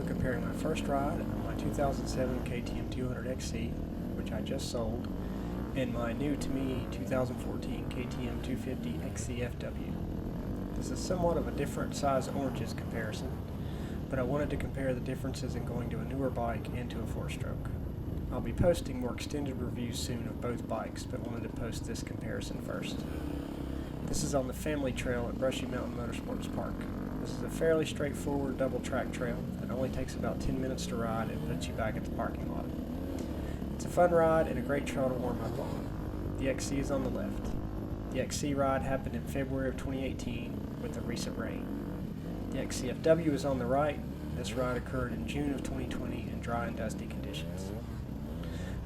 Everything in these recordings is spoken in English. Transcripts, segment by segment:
comparing my first ride on my 2007 KTM 200XC, which I just sold, and my new to me 2014 KTM 250 XCFW. This is somewhat of a different size oranges comparison, but I wanted to compare the differences in going to a newer bike and to a four-stroke. I'll be posting more extended reviews soon of both bikes, but wanted to post this comparison first. This is on the family trail at Brushy Mountain Motorsports Park. This is a fairly straightforward double track trail that only takes about 10 minutes to ride and puts you back at the parking lot. It's a fun ride and a great trail to warm up on. The XC is on the left. The XC ride happened in February of 2018 with the recent rain. The XCFW is on the right. This ride occurred in June of 2020 in dry and dusty conditions.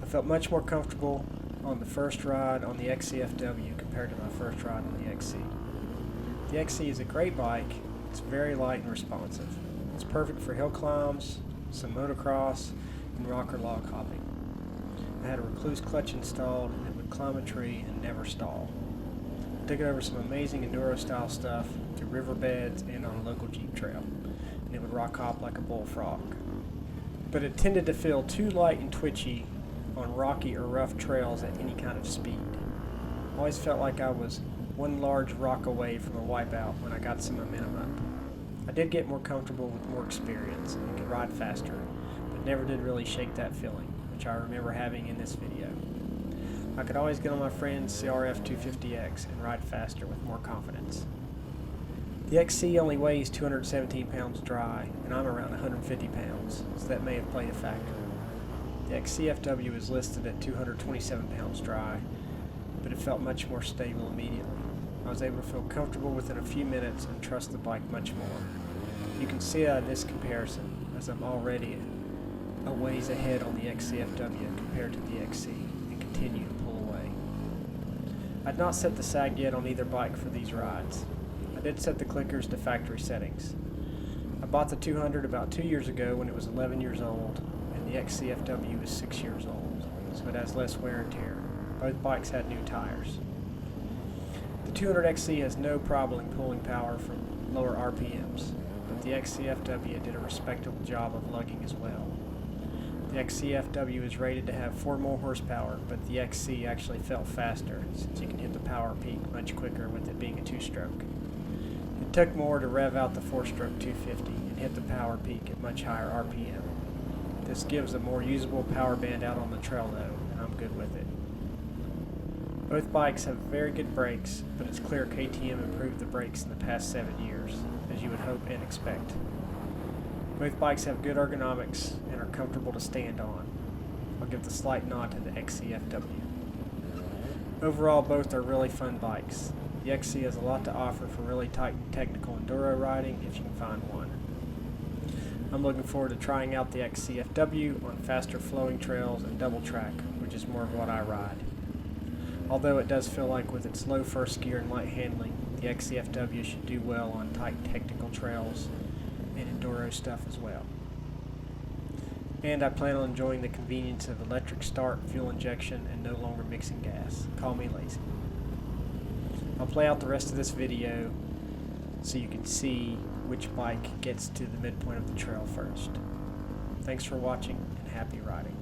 I felt much more comfortable on the first ride on the XCFW compared to my first ride on the XC. The XC is a great bike. It's very light and responsive. It's perfect for hill climbs, some motocross, and rocker log hopping. I had a recluse clutch installed and it would climb a tree and never stall. I took it over some amazing enduro style stuff through riverbeds and on a local Jeep trail, and it would rock hop like a bullfrog. But it tended to feel too light and twitchy on rocky or rough trails at any kind of speed. I always felt like I was one large rock away from a wipeout when I got some momentum up. I did get more comfortable with more experience and could ride faster, but never did really shake that feeling, which I remember having in this video. I could always get on my friend's CRF 250X and ride faster with more confidence. The XC only weighs 217 pounds dry, and I'm around 150 pounds, so that may have played a factor. The XCFW is listed at 227 pounds dry, but it felt much more stable immediately. I was able to feel comfortable within a few minutes and trust the bike much more. You can see that in this comparison, as I'm already a ways ahead on the XCFW compared to the XC, and continue to pull away. I'd not set the sag yet on either bike for these rides. I did set the clickers to factory settings. I bought the 200 about 2 years ago when it was 11 years old, and the XCFW is 6 years old, so it has less wear and tear. Both bikes had new tires. The 200XC has no problem pulling power from lower RPMs, but the XCFW did a respectable job of lugging as well. The XCFW is rated to have 4 more horsepower, but the XC actually felt faster since you can hit the power peak much quicker with it being a 2-stroke. It took more to rev out the 4-stroke 250 and hit the power peak at much higher RPM. This gives a more usable power band out on the trail though, and I'm good with it. Both bikes have very good brakes, but it's clear KTM improved the brakes in the past 7 years, as you would hope and expect. Both bikes have good ergonomics and are comfortable to stand on. I'll give the slight nod to the XCFW. Overall, both are really fun bikes. The XC has a lot to offer for really tight and technical enduro riding if you can find one. I'm looking forward to trying out the XCFW on faster flowing trails and double track, which is more of what I ride. Although it does feel like with its low first gear and light handling, the XCFW should do well on tight technical trails and enduro stuff as well. And I plan on enjoying the convenience of electric start, fuel injection, and no longer mixing gas. Call me lazy. I'll play out the rest of this video so you can see which bike gets to the midpoint of the trail first. Thanks for watching and happy riding.